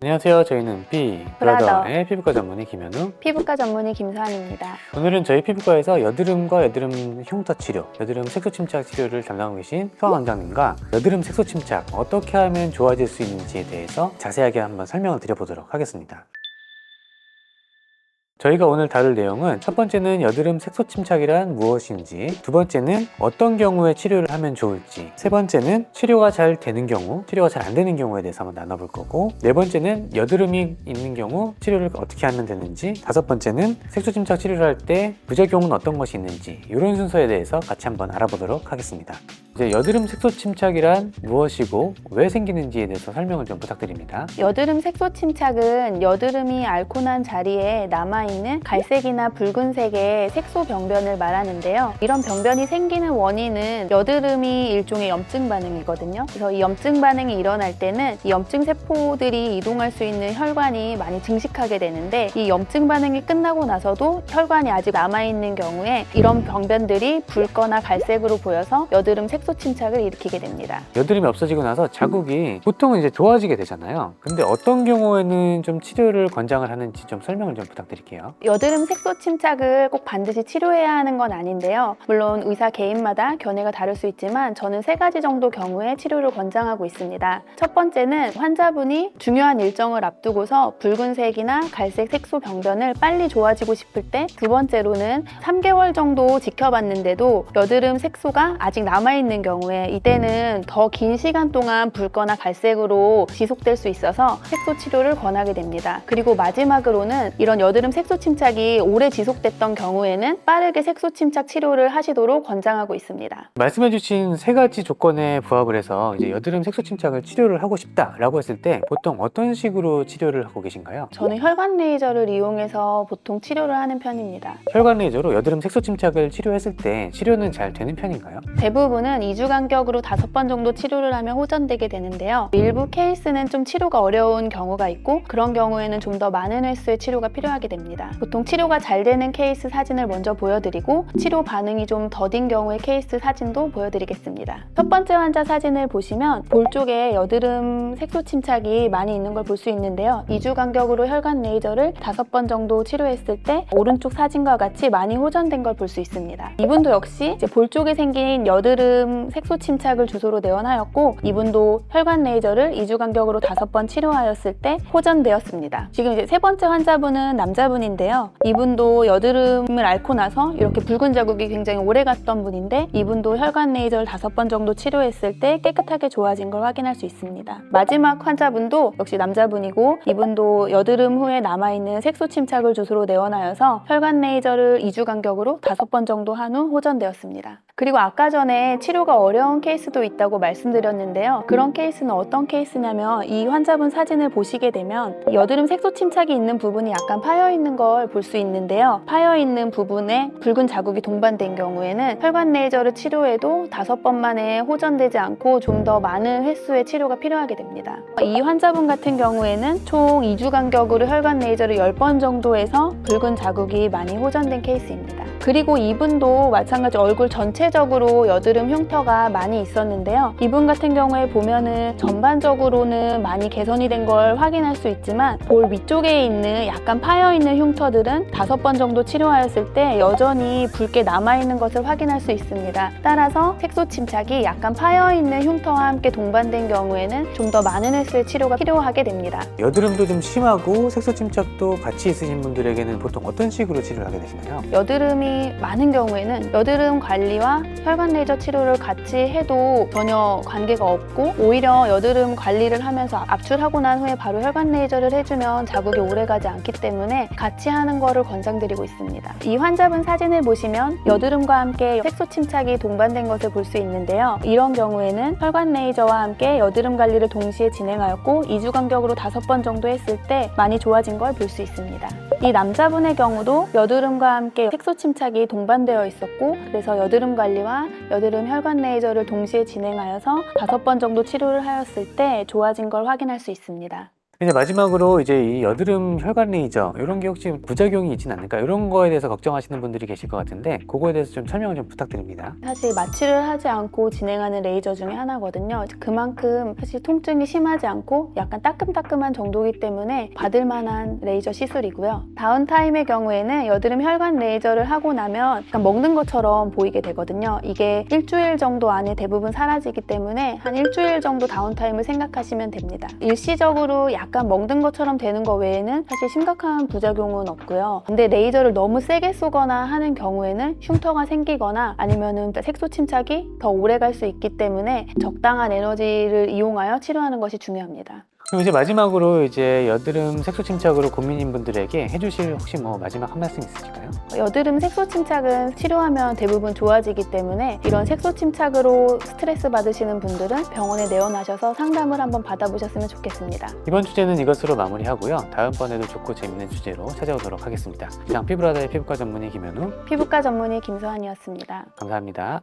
안녕하세요. 저희는 브라더. 브라더의 피부과 전문의 김현우, 피부과 전문의 김서한입니다. 오늘은 저희 피부과에서 여드름과 여드름 흉터 치료, 여드름 색소 침착 치료를 담당하고 계신 서한 원장님과 여드름 색소 침착 어떻게 하면 좋아질 수 있는지에 대해서 자세하게 한번 설명을 드려보도록 하겠습니다. 저희가 오늘 다룰 내용은 첫 번째는 여드름 색소 침착이란 무엇인지, 두 번째는 어떤 경우에 치료를 하면 좋을지, 세 번째는 치료가 잘 되는 경우, 치료가 잘 안 되는 경우에 대해서 한번 나눠볼 거고, 네 번째는 여드름이 있는 경우 치료를 어떻게 하면 되는지, 다섯 번째는 색소 침착 치료를 할 때 부작용은 어떤 것이 있는지, 이런 순서에 대해서 같이 한번 알아보도록 하겠습니다. 이제 여드름 색소 침착이란 무엇이고 왜 생기는지에 대해서 설명을 좀 부탁드립니다. 여드름 색소 침착은 여드름이 앓고 난 자리에 남아있는 갈색이나 붉은색의 색소 병변을 말하는데요. 이런 병변이 생기는 원인은 여드름이 일종의 염증 반응이거든요. 그래서 이 염증 반응이 일어날 때는 이 염증 세포들이 이동할 수 있는 혈관이 많이 증식하게 되는데, 이 염증 반응이 끝나고 나서도 혈관이 아직 남아있는 경우에 이런 병변들이 붉거나 갈색으로 보여서 여드름 색소 침착을 일으키게 됩니다. 여드름이 없어지고 나서 자국이 보통은 이제 좋아지게 되잖아요. 근데 어떤 경우에는 좀 치료를 권장을 하는지 좀 설명을 좀 부탁드릴게요. 여드름 색소 침착을 꼭 반드시 치료해야 하는 건 아닌데요. 물론 의사 개인마다 견해가 다를 수 있지만 저는 세 가지 정도 경우에 치료를 권장하고 있습니다. 첫 번째는 환자분이 중요한 일정을 앞두고서 붉은색이나 갈색 색소 병변을 빨리 좋아지고 싶을 때, 두 번째로는 3개월 정도 지켜봤는데도 여드름 색소가 아직 남아있는 경우에 이때는 더 긴 시간 동안 붉거나 갈색으로 지속될 수 있어서 색소 치료를 권하게 됩니다. 그리고 마지막으로는 이런 여드름 색소 침착이 오래 지속됐던 경우에는 빠르게 색소 침착 치료를 하시도록 권장하고 있습니다. 말씀해주신 세 가지 조건에 부합을 해서 이제 여드름 색소 침착을 치료를 하고 싶다라고 했을 때 보통 어떤 식으로 치료를 하고 계신가요? 저는 혈관 레이저를 이용해서 보통 치료를 하는 편입니다. 혈관 레이저로 여드름 색소 침착을 치료했을 때 치료는 잘 되는 편인가요? 대부분은 2주 간격으로 5번 정도 치료를 하면 호전되게 되는데요. 일부 케이스는 좀 치료가 어려운 경우가 있고, 그런 경우에는 좀 더 많은 횟수의 치료가 필요하게 됩니다. 보통 치료가 잘 되는 케이스 사진을 먼저 보여드리고, 치료 반응이 좀 더딘 경우의 케이스 사진도 보여드리겠습니다. 첫 번째 환자 사진을 보시면 볼 쪽에 여드름 색소 침착이 많이 있는 걸 볼 수 있는데요. 2주 간격으로 혈관 레이저를 5번 정도 치료했을 때 오른쪽 사진과 같이 많이 호전된 걸 볼 수 있습니다. 이분도 역시 이제 볼 쪽에 생긴 여드름 색소 침착을 주소로 내원하였고, 이분도 혈관 레이저를 2주 간격으로 5번 치료하였을 때 호전되었습니다. 지금 이제 세 번째 환자분은 남자분인데요. 이분도 여드름을 앓고 나서 이렇게 붉은 자국이 굉장히 오래 갔던 분인데, 이분도 혈관 레이저를 5번 정도 치료했을 때 깨끗하게 좋아진 걸 확인할 수 있습니다. 마지막 환자분도 역시 남자분이고, 이분도 여드름 후에 남아있는 색소 침착을 주소로 내원하여서 혈관 레이저를 2주 간격으로 5번 정도 한 후 호전되었습니다. 그리고 아까 전에 치료가 어려운 케이스도 있다고 말씀드렸는데요. 그런 케이스는 어떤 케이스냐면, 이 환자분 사진을 보시게 되면 여드름 색소 침착이 있는 부분이 약간 파여있는 걸 볼 수 있는데요. 파여있는 부분에 붉은 자국이 동반된 경우에는 혈관 레이저를 치료해도 5번 만에 호전되지 않고 좀 더 많은 횟수의 치료가 필요하게 됩니다. 이 환자분 같은 경우에는 총 2주 간격으로 혈관 레이저를 10번 정도 해서 붉은 자국이 많이 호전된 케이스입니다. 그리고 이분도 마찬가지 얼굴 전체적으로 여드름 흉터가 많이 있었는데요. 이분 같은 경우에 보면은 전반적으로는 많이 개선이 된 걸 확인할 수 있지만, 볼 위쪽에 있는 약간 파여있는 흉터들은 5번 정도 치료하였을 때 여전히 붉게 남아있는 것을 확인할 수 있습니다. 따라서 색소 침착이 약간 파여있는 흉터와 함께 동반된 경우에는 좀 더 많은 횟수의 치료가 필요하게 됩니다. 여드름도 좀 심하고 색소 침착도 같이 있으신 분들에게는 보통 어떤 식으로 치료를 하게 되시나요? 여드름이 많은 경우에는 여드름 관리와 혈관 레이저 치료를 같이 해도 전혀 관계가 없고, 오히려 여드름 관리를 하면서 압출하고 난 후에 바로 혈관 레이저를 해주면 자국이 오래가지 않기 때문에 같이 하는 거를 권장드리고 있습니다. 이 환자분 사진을 보시면 여드름과 함께 색소 침착이 동반된 것을 볼 수 있는데요. 이런 경우에는 혈관 레이저와 함께 여드름 관리를 동시에 진행하였고, 2주 간격으로 5번 정도 했을 때 많이 좋아진 걸 볼 수 있습니다. 이 남자분의 경우도 여드름과 함께 색소 침착이 동반되어 있었고, 그래서 여드름 관리와 여드름 혈관 레이저를 동시에 진행하여서 5번 정도 치료를 하였을 때 좋아진 걸 확인할 수 있습니다. 이제 마지막으로 이제 이 여드름 혈관 레이저 이런 게 혹시 부작용이 있진 않을까 이런 거에 대해서 걱정하시는 분들이 계실 것 같은데 그거에 대해서 좀 설명을 좀 부탁드립니다. 사실 마취를 하지 않고 진행하는 레이저 중에 하나거든요. 그만큼 사실 통증이 심하지 않고 약간 따끔따끔한 정도이기 때문에 받을 만한 레이저 시술이고요. 다운타임의 경우에는 여드름 혈관 레이저를 하고 나면 약간 먹는 것처럼 보이게 되거든요. 이게 일주일 정도 안에 대부분 사라지기 때문에 한 일주일 정도 다운타임을 생각하시면 됩니다. 일시적으로 약간 먹는 것처럼 되는 거 외에는 사실 심각한 부작용은 없고요. 근데 레이저를 너무 세게 쏘거나 하는 경우에는 흉터가 생기거나 아니면은 색소 침착이 더 오래 갈 수 있기 때문에 적당한 에너지를 이용하여 치료하는 것이 중요합니다. 그럼 이제 마지막으로 이제 여드름 색소 침착으로 고민인 분들에게 해주실 혹시 뭐 마지막 한 말씀 있으실까요? 여드름 색소 침착은 치료하면 대부분 좋아지기 때문에 이런 색소 침착으로 스트레스 받으시는 분들은 병원에 내원하셔서 상담을 한번 받아보셨으면 좋겠습니다. 이번 주제는 이것으로 마무리하고요. 다음번에도 좋고 재밌는 주제로 찾아오도록 하겠습니다. 이상 피부라다의 피부과 전문의 김현우 피부과 전문의 김서한이었습니다. 감사합니다.